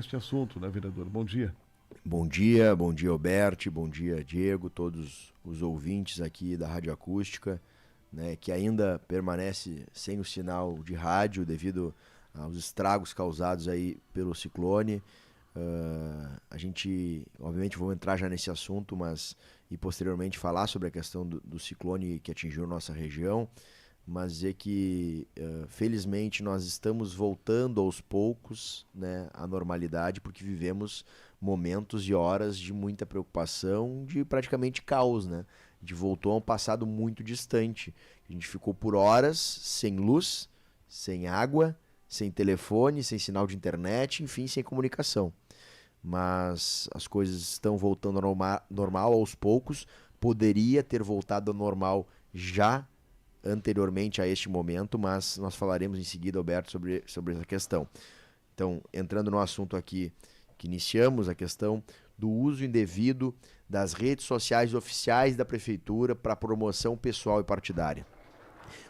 Este assunto, né, vereador? Bom dia. Bom dia, Alberto, bom dia, Diego, todos os ouvintes aqui da Rádio Acústica, né, que ainda permanece sem o sinal de rádio devido aos estragos causados aí pelo ciclone. A gente, obviamente, vou entrar já nesse assunto, mas e posteriormente falar sobre a questão do ciclone que atingiu nossa região, mas dizer que, felizmente, nós estamos voltando aos poucos, né, à normalidade, porque vivemos momentos e horas de muita preocupação, de praticamente caos, né? A gente voltou a um passado muito distante. A gente ficou por horas sem luz, sem água, sem telefone, sem sinal de internet, enfim, sem comunicação. Mas as coisas estão voltando ao normal aos poucos. Poderia ter voltado ao normal já anteriormente a este momento, mas nós falaremos em seguida, Alberto, sobre essa questão. Então, entrando no assunto aqui que iniciamos, a questão do uso indevido das redes sociais oficiais da Prefeitura para promoção pessoal e partidária.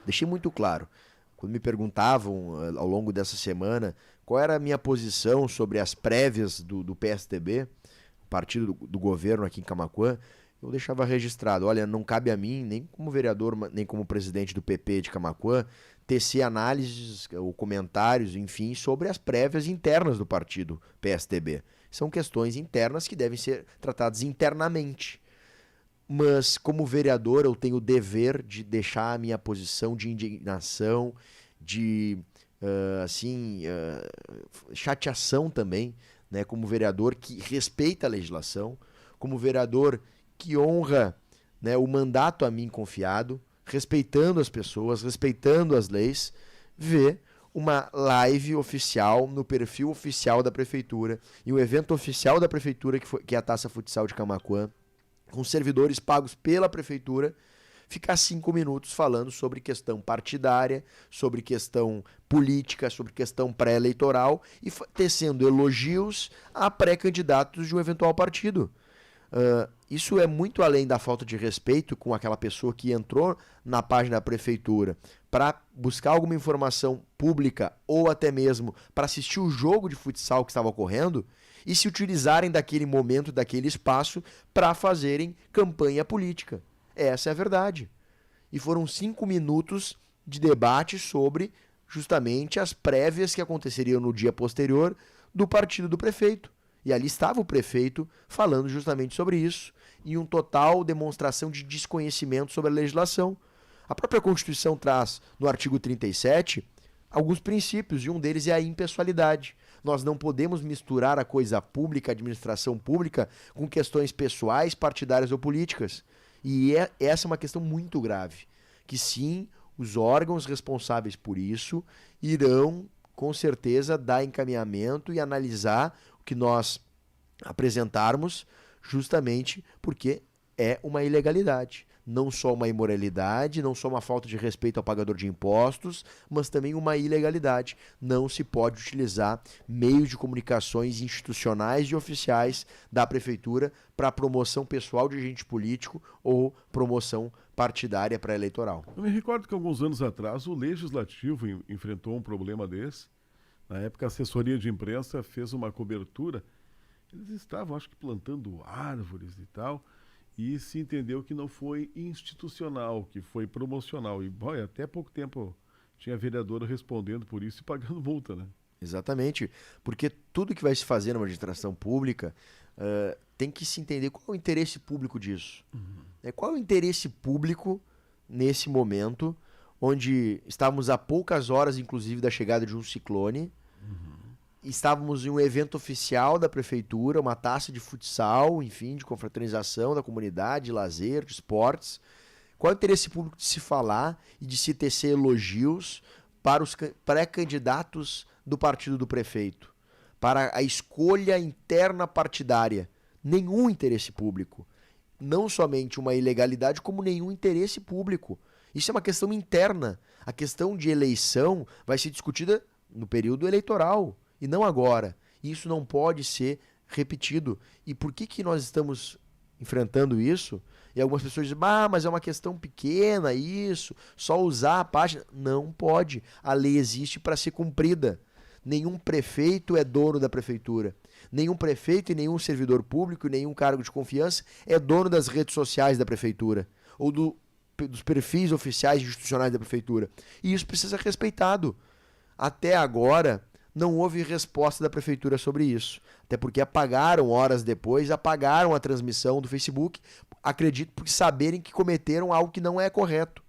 Deixei muito claro, quando me perguntavam ao longo dessa semana qual era a minha posição sobre as prévias do PSDB, partido do governo aqui em Camaquã, eu deixava registrado, olha, não cabe a mim, nem como vereador, nem como presidente do PP de Camaquã, tecer análises ou comentários, enfim, sobre as prévias internas do partido PSDB. São questões internas que devem ser tratadas internamente. Mas, como vereador, eu tenho o dever de deixar a minha posição de indignação, de, chateação também, né, como vereador que respeita a legislação, como vereador que honra, né, o mandato a mim confiado, respeitando as pessoas, respeitando as leis, ver uma live oficial no perfil oficial da Prefeitura e um evento oficial da Prefeitura, que é a Taça Futsal de Camaquã, com servidores pagos pela Prefeitura, ficar 5 minutos falando sobre questão partidária, sobre questão política, sobre questão pré-eleitoral e tecendo elogios a pré-candidatos de um eventual partido. Isso é muito além da falta de respeito com aquela pessoa que entrou na página da prefeitura para buscar alguma informação pública ou até mesmo para assistir o jogo de futsal que estava ocorrendo e se utilizarem daquele momento, daquele espaço para fazerem campanha política. Essa é a verdade. E foram 5 minutos de debate sobre justamente as prévias que aconteceriam no dia posterior do partido do prefeito. E ali estava o prefeito falando justamente sobre isso, em um total demonstração de desconhecimento sobre a legislação. A própria Constituição traz, no artigo 37, alguns princípios, e um deles é a impessoalidade. Nós não podemos misturar a coisa pública, a administração pública, com questões pessoais, partidárias ou políticas. E essa é uma questão muito grave, que sim, os órgãos responsáveis por isso irão, com certeza, dar encaminhamento e analisar o que nós apresentarmos, justamente porque é uma ilegalidade. Não só uma imoralidade, não só uma falta de respeito ao pagador de impostos, mas também uma ilegalidade. Não se pode utilizar meios de comunicações institucionais e oficiais da prefeitura para promoção pessoal de agente político ou promoção partidária pré-eleitoral. Eu me recordo que alguns anos atrás o Legislativo enfrentou um problema desse. Na época a assessoria de imprensa fez uma cobertura. Eles estavam, acho que, plantando árvores e tal, e se entendeu que não foi institucional, que foi promocional. E, boy, até pouco tempo tinha vereadora respondendo por isso e pagando multa, né? Exatamente, porque tudo que vai se fazer numa administração pública tem que se entender qual é o interesse público disso. Qual é o interesse público nesse momento, onde estávamos a poucas horas, inclusive, da chegada de um ciclone, estávamos em um evento oficial da prefeitura, uma taça de futsal, enfim, de confraternização da comunidade, de lazer, de esportes. Qual é o interesse público de se falar e de se tecer elogios para os pré-candidatos do partido do prefeito? Para a escolha interna partidária? Nenhum interesse público. Não somente uma ilegalidade, como nenhum interesse público. Isso é uma questão interna. A questão de eleição vai ser discutida no período eleitoral e não agora. Isso não pode ser repetido. E por que nós estamos enfrentando isso? E algumas pessoas dizem, mas é uma questão pequena isso, só usar a página. Não pode. A lei existe para ser cumprida. nenhum prefeito é dono da prefeitura. Nenhum prefeito e nenhum servidor público e nenhum cargo de confiança é dono das redes sociais da prefeitura ou dos perfis oficiais e institucionais da prefeitura. E isso precisa ser respeitado. Até agora, não houve resposta da prefeitura sobre isso. Até porque horas depois, apagaram a transmissão do Facebook, acredito porque saberem que cometeram algo que não é correto.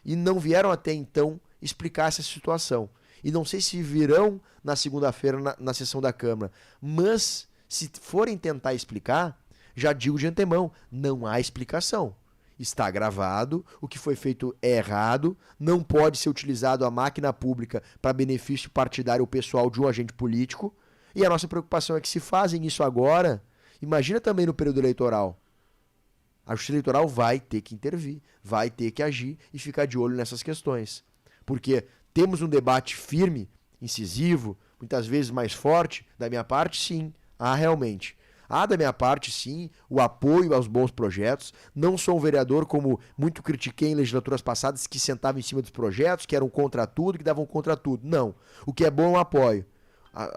E não vieram até então explicar essa situação. E não sei se virão na segunda-feira na sessão da Câmara. Mas, se forem tentar explicar, já digo de antemão, não há explicação. Está gravado, o que foi feito é errado, não pode ser utilizado a máquina pública para benefício partidário ou pessoal de um agente político. E a nossa preocupação é que se fazem isso agora, imagina também no período eleitoral. A Justiça Eleitoral vai ter que intervir, vai ter que agir e ficar de olho nessas questões. Porque temos um debate firme, incisivo, muitas vezes mais forte, da minha parte, sim, há realmente. Há da minha parte, sim, o apoio aos bons projetos. Não sou um vereador, como muito critiquei em legislaturas passadas, que sentava em cima dos projetos, que eram contra tudo, que davam contra tudo. Não. O que é bom é um apoio.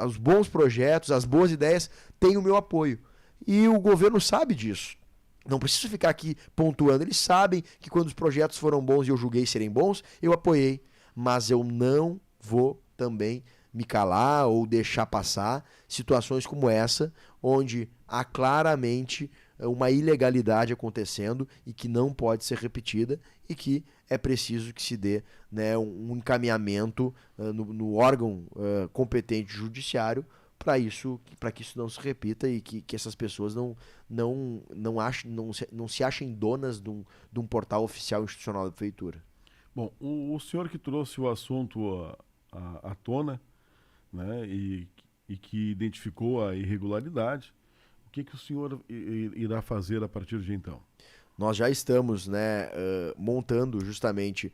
Os bons projetos, as boas ideias têm o meu apoio. E o governo sabe disso. Não preciso ficar aqui pontuando. Eles sabem que quando os projetos foram bons e eu julguei serem bons, eu apoiei. Mas eu não vou também me calar ou deixar passar situações como essa, onde há claramente uma ilegalidade acontecendo e que não pode ser repetida e que é preciso que se dê, né, um encaminhamento no órgão competente judiciário para que isso não se repita e que essas pessoas não se achem donas de um portal oficial institucional da prefeitura. Bom, o senhor que trouxe o assunto à tona, né, e que identificou a irregularidade, o que o senhor irá fazer a partir de então? Nós já estamos, né, montando justamente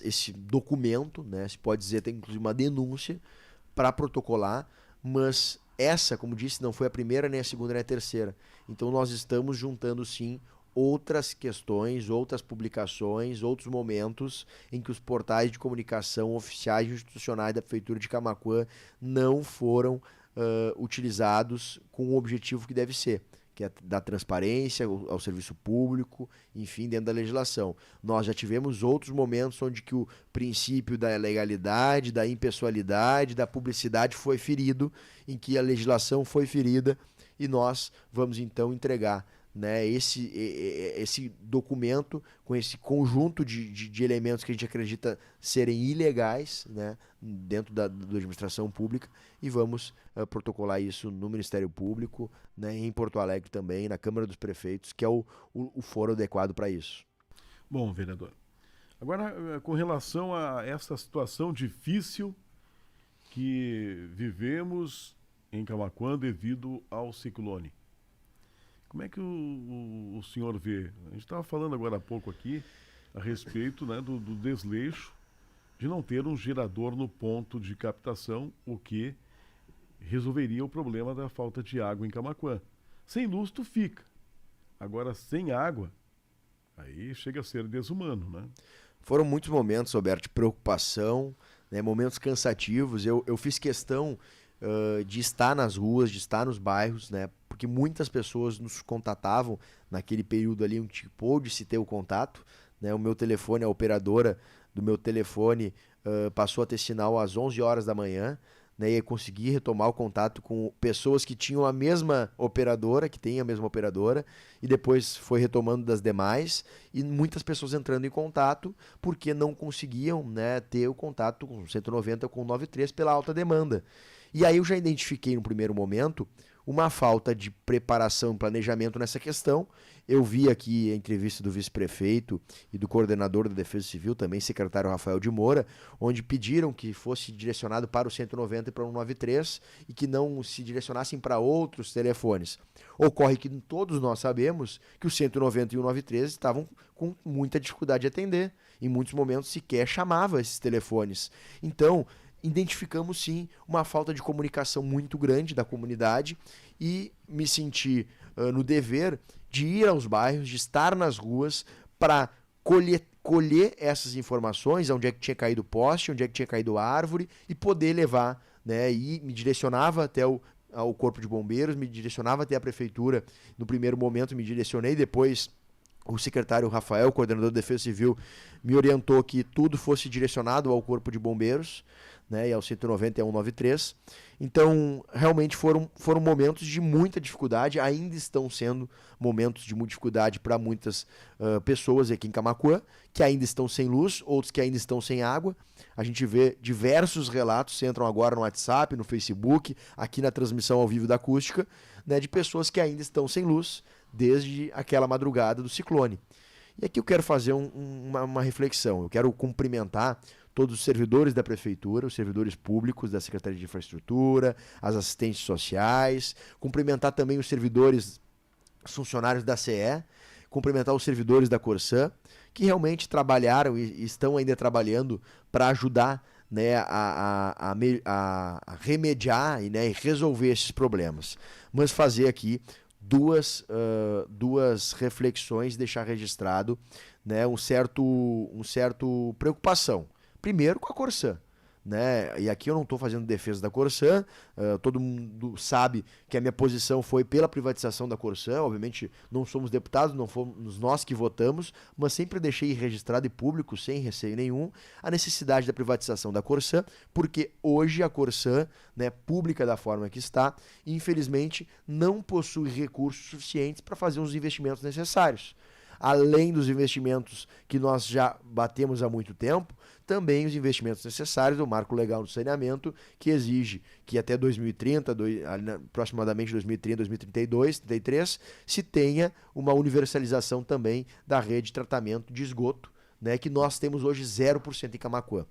esse documento, né, se pode dizer, tem inclusive uma denúncia para protocolar, mas essa, como disse, não foi a primeira, nem a segunda, nem a terceira. Então nós estamos juntando, sim, outras questões, outras publicações, outros momentos em que os portais de comunicação oficiais e institucionais da Prefeitura de Camaquã não foram utilizados com o objetivo que deve ser, que é dar transparência ao serviço público, enfim, dentro da legislação. Nós já tivemos outros momentos onde que o princípio da legalidade, da impessoalidade, da publicidade foi ferido, em que a legislação foi ferida, e nós vamos então entregar, né, esse documento com esse conjunto de elementos que a gente acredita serem ilegais, né, dentro da administração pública, e vamos protocolar isso no Ministério Público, né, em Porto Alegre também, na Câmara dos Prefeitos, que é o foro adequado para isso. Bom, vereador, agora com relação a essa situação difícil que vivemos em Camaquã devido ao ciclone, como é que o senhor vê? A gente estava falando agora há pouco aqui a respeito, né, do desleixo de não ter um gerador no ponto de captação, o que resolveria o problema da falta de água em Camaquã. Sem luz tu fica. Agora, sem água, aí chega a ser desumano, né? Foram muitos momentos, Roberto, de preocupação, né, momentos cansativos. Eu fiz questão de estar nas ruas, de estar nos bairros, né, porque muitas pessoas nos contatavam naquele período ali, onde pôde se ter o contato, né, o meu telefone, a operadora do meu telefone passou a ter sinal às 11 horas da manhã, né, e eu consegui retomar o contato com pessoas que tinham a mesma operadora, que tem a mesma operadora, e depois foi retomando das demais, e muitas pessoas entrando em contato porque não conseguiam, né, ter o contato com 190 com 93 pela alta demanda. E aí eu já identifiquei no primeiro momento uma falta de preparação e planejamento nessa questão. Eu vi aqui a entrevista do vice-prefeito e do coordenador da Defesa Civil, também secretário Rafael de Moura, onde pediram que fosse direcionado para o 190 e para o 193 e que não se direcionassem para outros telefones. Ocorre que todos nós sabemos que o 190 e o 193 estavam com muita dificuldade de atender. Em muitos momentos sequer chamava esses telefones. Então, identificamos sim uma falta de comunicação muito grande da comunidade e me senti no dever de ir aos bairros, de estar nas ruas para colher essas informações, onde é que tinha caído poste, onde é que tinha caído árvore, e poder levar, né? E me direcionava até ao Corpo de Bombeiros, me direcionava até a prefeitura. No primeiro momento me direcionei, depois o secretário Rafael, coordenador de Defesa Civil, me orientou que tudo fosse direcionado ao Corpo de Bombeiros, né, e ao 190 e ao 193. Então, realmente foram momentos de muita dificuldade, ainda estão sendo momentos de muita dificuldade para muitas pessoas aqui em Camaquã, que ainda estão sem luz, outros que ainda estão sem água. A gente vê diversos relatos, entram agora no WhatsApp, no Facebook, aqui na transmissão ao vivo da Acústica, né, de pessoas que ainda estão sem luz desde aquela madrugada do ciclone. E aqui eu quero fazer uma reflexão, eu quero cumprimentar todos os servidores da prefeitura, os servidores públicos da Secretaria de Infraestrutura, as assistentes sociais, cumprimentar também os servidores, os funcionários da CE, cumprimentar os servidores da Corsã, que realmente trabalharam e estão ainda trabalhando para ajudar, né, a remediar e, né, e resolver esses problemas. Mas fazer aqui duas reflexões, deixar registrado, né, um certo preocupação. Primeiro com a Corsã, né? E aqui eu não estou fazendo defesa da Corsã, todo mundo sabe que a minha posição foi pela privatização da Corsã. Obviamente não somos deputados, não fomos nós que votamos, mas sempre deixei registrado e público, sem receio nenhum, a necessidade da privatização da Corsã, porque hoje a Corsã, né, pública da forma que está, infelizmente não possui recursos suficientes para fazer os investimentos necessários. Além dos investimentos que nós já batemos há muito tempo, também os investimentos necessários do marco legal do saneamento, que exige que até 2030, aproximadamente 2030, 2032, 2033, se tenha uma universalização também da rede de tratamento de esgoto, né, que nós temos hoje 0% em Camaquã.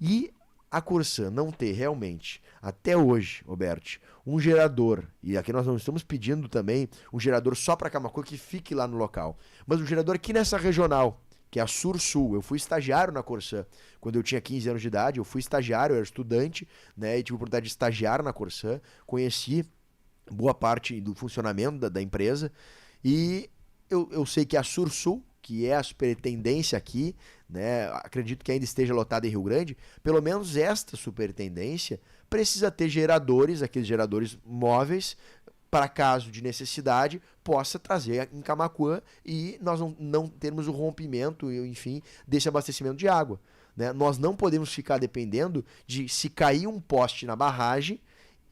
E a Corsã não ter realmente, até hoje, Roberto, um gerador, e aqui nós não estamos pedindo também um gerador só para Camaquã que fique lá no local, mas um gerador aqui nessa regional, que é a Sur-Sul. Eu fui estagiário na Corsã quando eu tinha 15 anos de idade, eu fui estagiário, eu era estudante, né, e tive a oportunidade de estagiar na Corsã, conheci boa parte do funcionamento da empresa, e eu sei que a Sur-Sul, que é a superintendência aqui, né, acredito que ainda esteja lotada em Rio Grande, pelo menos esta superintendência precisa ter geradores, aqueles geradores móveis, para caso de necessidade, possa trazer em Camaquã e nós não termos o rompimento, enfim, desse abastecimento de água, né? Nós não podemos ficar dependendo de, se cair um poste na barragem,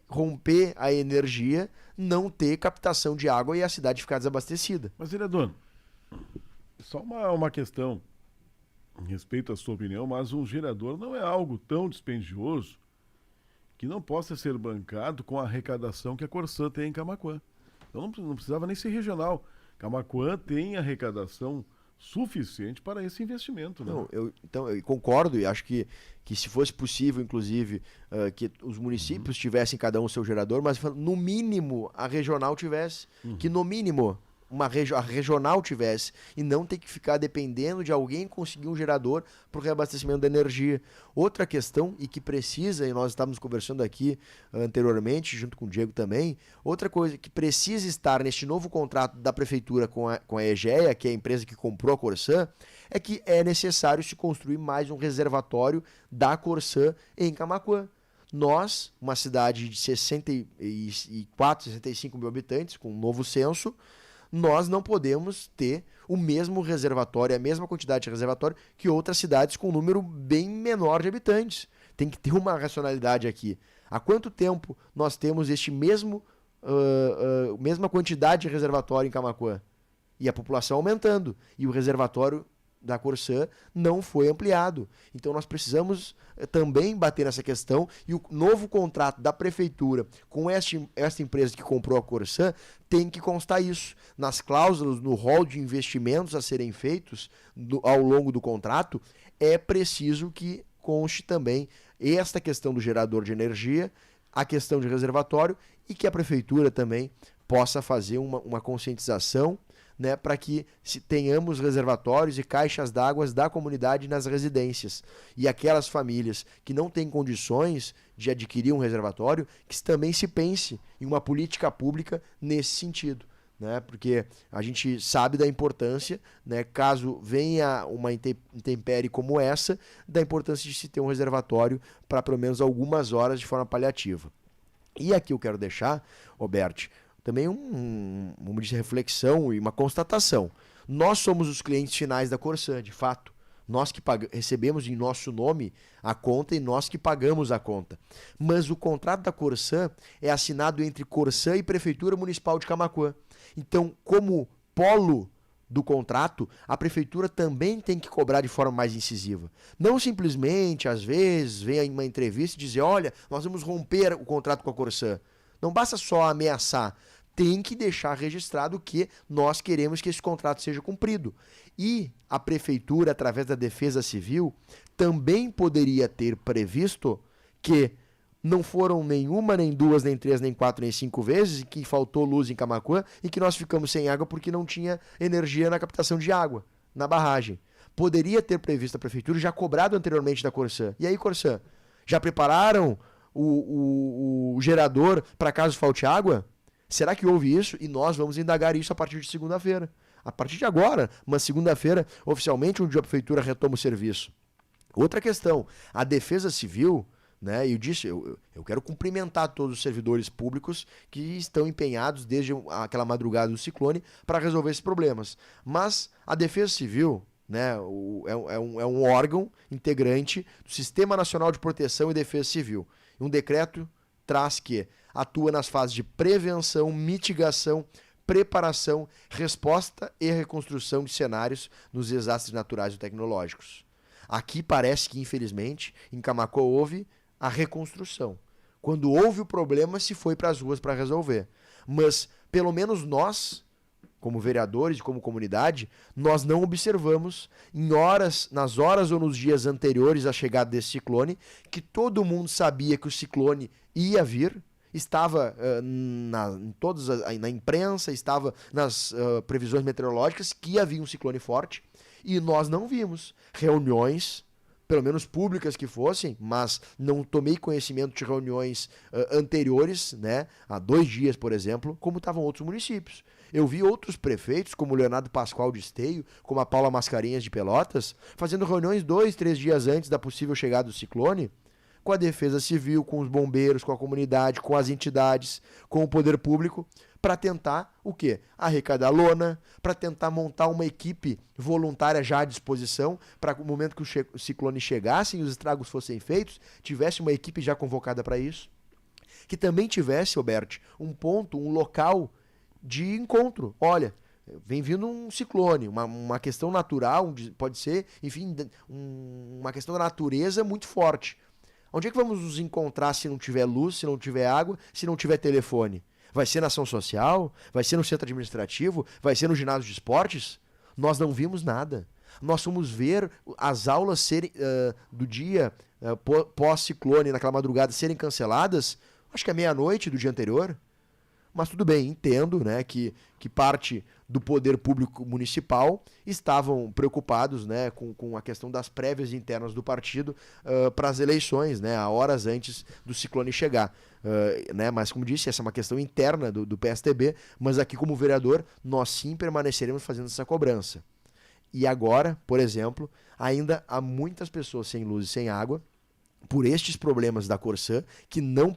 romper a energia, não ter captação de água e a cidade ficar desabastecida. Mas, vereador, só uma questão em respeito à sua opinião, mas um gerador não é algo tão dispendioso que não possa ser bancado com a arrecadação que a Corsã tem em Camaquã. Então não precisava nem ser regional. Camaquã tem arrecadação suficiente para esse investimento, né? Não, eu concordo e acho que se fosse possível, inclusive, que os municípios tivessem cada um o seu gerador, mas no mínimo a regional tivesse, que no mínimo a regional tivesse, e não ter que ficar dependendo de alguém conseguir um gerador para o reabastecimento da energia. Outra questão, e que precisa, e nós estávamos conversando aqui anteriormente, junto com o Diego também, outra coisa que precisa estar neste novo contrato da prefeitura com a EGEA, que é a empresa que comprou a Corsã, é que é necessário se construir mais um reservatório da Corsã em Camaquã. Nós, uma cidade de 64, 65 mil habitantes, com um novo censo, nós não podemos ter o mesmo reservatório, a mesma quantidade de reservatório que outras cidades com um número bem menor de habitantes. Tem que ter uma racionalidade aqui. Há quanto tempo nós temos este mesma quantidade de reservatório em Camaquã? E a população aumentando. E o reservatório da Corsã não foi ampliado. Então nós precisamos também bater nessa questão, e o novo contrato da prefeitura com esta empresa que comprou a Corsã tem que constar isso. Nas cláusulas, no rol de investimentos a serem feitos ao longo do contrato, é preciso que conste também esta questão do gerador de energia, a questão de reservatório, e que a prefeitura também possa fazer uma conscientização, né, para que tenhamos reservatórios e caixas d'água da comunidade nas residências. E aquelas famílias que não têm condições de adquirir um reservatório, que também se pense em uma política pública nesse sentido. né? Porque a gente sabe da importância, né? Caso venha uma intempérie como essa, da importância de se ter um reservatório para pelo menos algumas horas de forma paliativa. E aqui eu quero deixar, Roberto, também uma reflexão e uma constatação. Nós somos os clientes finais da Corsã, de fato. Nós que recebemos em nosso nome a conta e nós que pagamos a conta. Mas o contrato da Corsã é assinado entre Corsã e Prefeitura Municipal de Camaquã. Então, como polo do contrato, a prefeitura também tem que cobrar de forma mais incisiva. Não simplesmente, às vezes, vem em uma entrevista e dizer, olha, nós vamos romper o contrato com a Corsã. Não basta só ameaçar, tem que deixar registrado que nós queremos que esse contrato seja cumprido. E a prefeitura, através da Defesa Civil, também poderia ter previsto que não foram nenhuma, nem duas, nem três, nem quatro, nem cinco vezes que faltou luz em Camaquã e que nós ficamos sem água porque não tinha energia na captação de água, na barragem. Poderia ter previsto a prefeitura, já cobrado anteriormente da Corsã. E aí, Corsã, já prepararam o gerador para caso falte água? Será que houve isso? E nós vamos indagar isso a partir de segunda-feira. A partir de agora, mas segunda-feira, oficialmente, onde a prefeitura retoma o serviço. Outra questão, a Defesa Civil, né, eu disse, eu quero cumprimentar todos os servidores públicos que estão empenhados desde aquela madrugada do ciclone para resolver esses problemas. Mas a Defesa Civil, né, é um órgão integrante do Sistema Nacional de Proteção e Defesa Civil. Um decreto traz que atua nas fases de prevenção, mitigação, preparação, resposta e reconstrução de cenários nos desastres naturais e tecnológicos. Aqui parece que, infelizmente, em Camaquã houve a reconstrução. Quando houve o problema, se foi para as ruas para resolver. Mas, pelo menos nós, como vereadores e como comunidade, nós não observamos nas horas ou nos dias anteriores à chegada desse ciclone, que todo mundo sabia que o ciclone ia vir, estava na imprensa, estava nas previsões meteorológicas que ia vir um ciclone forte, e nós não vimos reuniões, pelo menos públicas que fossem, mas não tomei conhecimento de reuniões anteriores, né, há 2 dias, por exemplo, como estavam outros municípios. Eu vi outros prefeitos, como o Leonardo Pascoal de Esteio, como a Paula Mascarenhas de Pelotas, fazendo reuniões 2, 3 dias antes da possível chegada do ciclone, com a Defesa Civil, com os bombeiros, com a comunidade, com as entidades, com o poder público, para tentar o quê? Arrecadar lona, para tentar montar uma equipe voluntária já à disposição, para o momento que o ciclone chegasse e os estragos fossem feitos, tivesse uma equipe já convocada para isso. Que também tivesse, Roberto, um ponto, um local de encontro. Olha, vem vindo um ciclone, uma questão natural, pode ser, enfim, uma questão da natureza muito forte. Onde é que vamos nos encontrar se não tiver luz, se não tiver água, se não tiver telefone? Vai ser na ação social? Vai ser no centro administrativo? Vai ser no ginásio de esportes? Nós não vimos nada. Nós fomos ver as aulas serem, do dia pós-ciclone, naquela madrugada, serem canceladas, acho que é meia-noite do dia anterior. Mas tudo bem, entendo, né, que parte do poder público municipal estavam preocupados, né, com a questão das prévias internas do partido para as eleições, né, a horas antes do ciclone chegar. Né, mas, como disse, essa é uma questão interna do PSTB, mas aqui, como vereador, nós sim permaneceremos fazendo essa cobrança. E agora, por exemplo, ainda há muitas pessoas sem luz e sem água, por estes problemas da Corsã, que não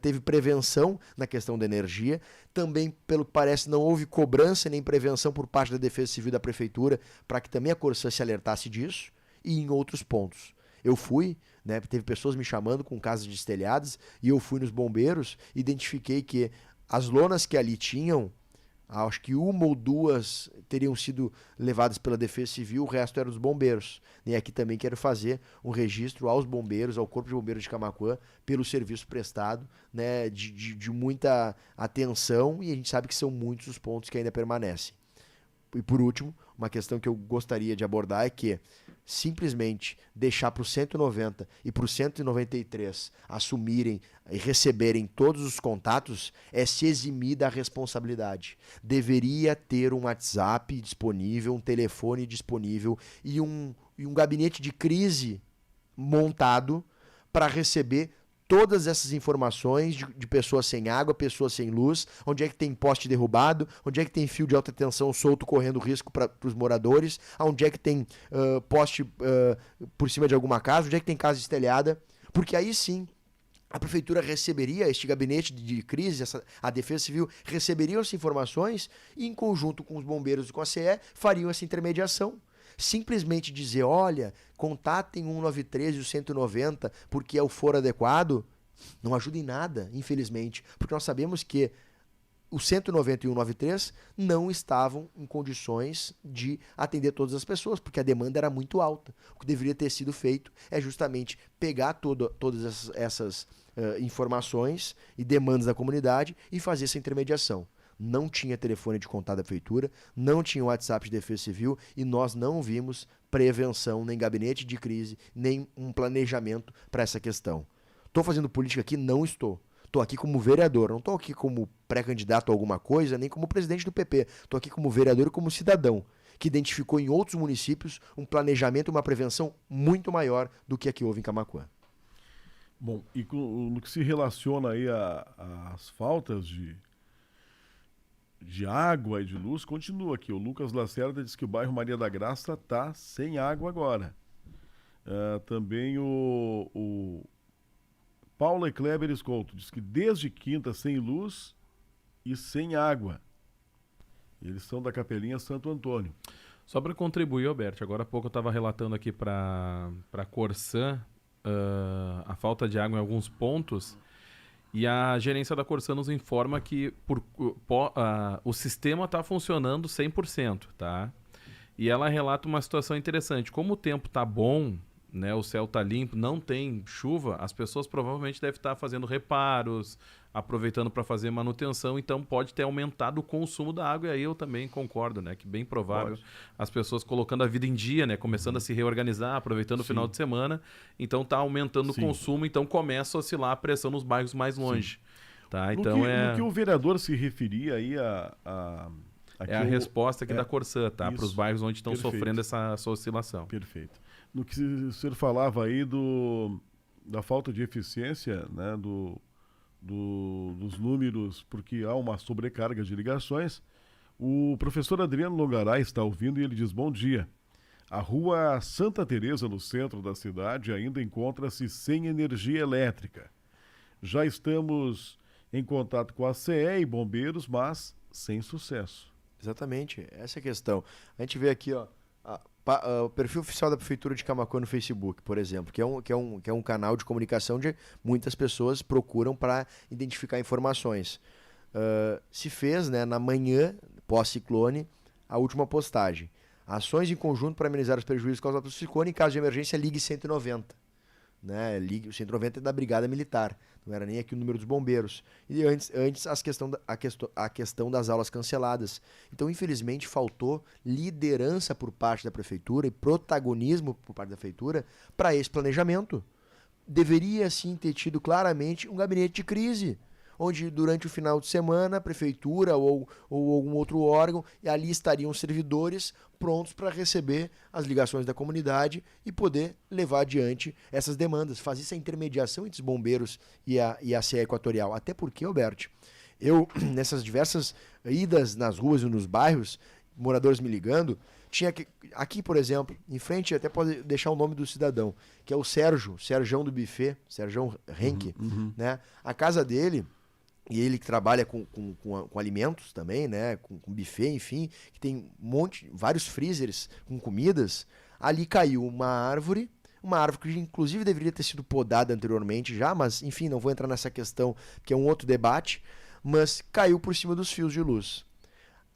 teve prevenção na questão da energia, também, pelo que parece, não houve cobrança nem prevenção por parte da Defesa Civil da Prefeitura para que também a Corsã se alertasse disso, e em outros pontos. Eu fui, né, teve pessoas me chamando com casas destelhadas, e eu fui nos bombeiros, identifiquei que as lonas que ali tinham, acho que 1 ou 2 teriam sido levadas pela Defesa Civil, o resto era dos bombeiros. E aqui também quero fazer um registro aos bombeiros, ao Corpo de Bombeiros de Camaquã, pelo serviço prestado, né, de muita atenção, e a gente sabe que são muitos os pontos que ainda permanecem. E por último, uma questão que eu gostaria de abordar é que simplesmente deixar para o 190 e para o 193 assumirem e receberem todos os contatos é se eximir da responsabilidade. Deveria ter um WhatsApp disponível, um telefone disponível e um gabinete de crise montado para receber todas essas informações de pessoas sem água, pessoas sem luz, onde é que tem poste derrubado, onde é que tem fio de alta tensão solto correndo risco para os moradores, onde é que tem poste por cima de alguma casa, onde é que tem casa estelhada, porque aí sim a prefeitura receberia, este gabinete de crise, a Defesa Civil receberia essas informações e, em conjunto com os bombeiros e com a CE, fariam essa intermediação. Simplesmente dizer, olha, contatem o 193 e o 190 porque é o foro adequado, não ajuda em nada, infelizmente. Porque nós sabemos que o 190 e o 193 não estavam em condições de atender todas as pessoas, porque a demanda era muito alta. O que deveria ter sido feito é justamente pegar todas essas informações e demandas da comunidade e fazer essa intermediação. Não tinha telefone de contato da prefeitura, não tinha WhatsApp de Defesa Civil e nós não vimos prevenção, nem gabinete de crise, nem um planejamento para essa questão. Estou fazendo política aqui? Não estou. Estou aqui como vereador, não estou aqui como pré-candidato a alguma coisa, nem como presidente do PP. Estou aqui como vereador e como cidadão, que identificou em outros municípios um planejamento e uma prevenção muito maior do que a que houve em Camaquã. Bom, e no que se relaciona aí às faltas de água e de luz, continua aqui. O Lucas Lacerda diz que o bairro Maria da Graça está sem água agora. Também o Paulo e Kleber Escolto diz que desde quinta sem luz e sem água. Eles são da Capelinha Santo Antônio. Só para contribuir, Alberto, agora há pouco eu estava relatando aqui para a Corsã a falta de água em alguns pontos. E a gerência da Corsã nos informa que o sistema está funcionando 100%, tá? E ela relata uma situação interessante. Como o tempo está bom, né, o céu está limpo, não tem chuva, as pessoas provavelmente devem estar fazendo reparos, aproveitando para fazer manutenção, então pode ter aumentado o consumo da água, e aí eu também concordo, né, que bem provável as pessoas colocando a vida em dia, né, começando a se reorganizar, aproveitando o final de semana, então está aumentando o consumo, então começa a oscilar a pressão nos bairros mais longe. Tá? Então no que o vereador se referia aí é a resposta aqui da Corsã, tá? Para os bairros onde estão sofrendo essa oscilação. Perfeito. No que o senhor falava aí da falta de eficiência, né, dos números, porque há uma sobrecarga de ligações, o professor Adriano Longaray está ouvindo e ele diz: bom dia. A rua Santa Teresa, no centro da cidade, ainda encontra-se sem energia elétrica. Já estamos em contato com a CE e bombeiros, mas sem sucesso. Exatamente, essa é a questão. A gente vê aqui, ó, o perfil oficial da Prefeitura de Camaquã no Facebook, por exemplo, que é um canal de comunicação onde muitas pessoas procuram para identificar informações. Se fez, né, na manhã, pós-ciclone, a última postagem. Ações em conjunto para amenizar os prejuízos causados pelo ciclone. Em caso de emergência, ligue 190. Né? O 190 é da Brigada Militar, não era nem aqui o número dos bombeiros. E antes a questão das aulas canceladas. Então, infelizmente, faltou liderança por parte da Prefeitura e protagonismo por parte da Prefeitura para esse planejamento. Deveria, sim, ter tido claramente um gabinete de crise, onde durante o final de semana a Prefeitura ou algum outro órgão, e ali estariam servidores prontos para receber as ligações da comunidade e poder levar adiante essas demandas, fazer essa intermediação entre os bombeiros e a CE Equatorial. Até porque, Alberto, eu, nessas diversas idas nas ruas e nos bairros, moradores me ligando, tinha aqui, por exemplo, em frente, até pode deixar o nome do cidadão, que é o Sérgio do Buffet, Sérgio Henke, né? A casa dele, e ele que trabalha com alimentos também, né? Com buffet, enfim, que tem vários freezers com comidas. Ali caiu uma árvore que inclusive deveria ter sido podada anteriormente já, mas enfim, não vou entrar nessa questão, que é um outro debate, mas caiu por cima dos fios de luz.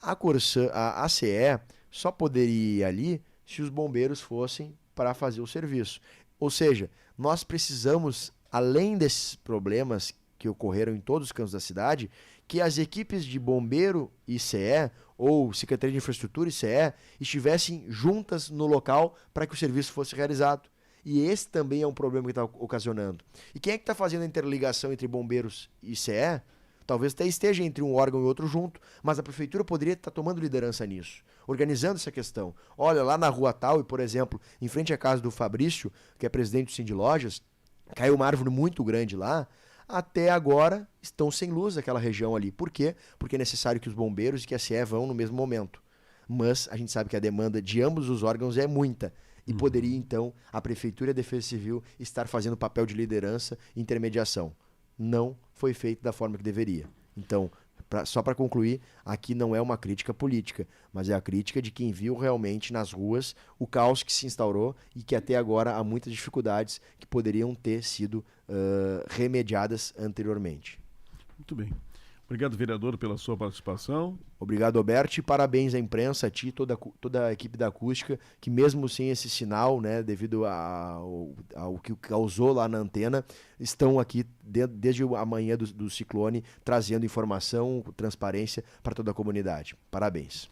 A Corsã, a CE só poderia ir ali se os bombeiros fossem para fazer o serviço. Ou seja, nós precisamos, além desses problemas que ocorreram em todos os cantos da cidade, que as equipes de bombeiro e CE, ou Secretaria de Infraestrutura e CE, estivessem juntas no local para que o serviço fosse realizado. E esse também é um problema que está ocasionando. E quem é que está fazendo a interligação entre bombeiros e CE? Talvez até esteja entre um órgão e outro junto, mas a Prefeitura poderia estar tomando liderança nisso, organizando essa questão. Olha, lá na rua tal, e por exemplo, em frente à casa do Fabrício, que é presidente do Cindy Lojas, caiu uma árvore muito grande lá, até agora estão sem luz aquela região ali. Por quê? Porque é necessário que os bombeiros e que a CE vão no mesmo momento. Mas a gente sabe que a demanda de ambos os órgãos é muita. E poderia, então, a Prefeitura e a Defesa Civil estar fazendo papel de liderança e intermediação. Não foi feito da forma que deveria. Então, só para concluir, aqui não é uma crítica política, mas é a crítica de quem viu realmente nas ruas o caos que se instaurou e que até agora há muitas dificuldades que poderiam ter sido remediadas anteriormente. Muito bem. Obrigado, vereador, pela sua participação. Obrigado, Alberto, e parabéns à imprensa, a ti e toda a equipe da Acústica, que mesmo sem esse sinal, né, devido ao que causou lá na antena, estão aqui desde a manhã do ciclone, trazendo informação, transparência para toda a comunidade. Parabéns.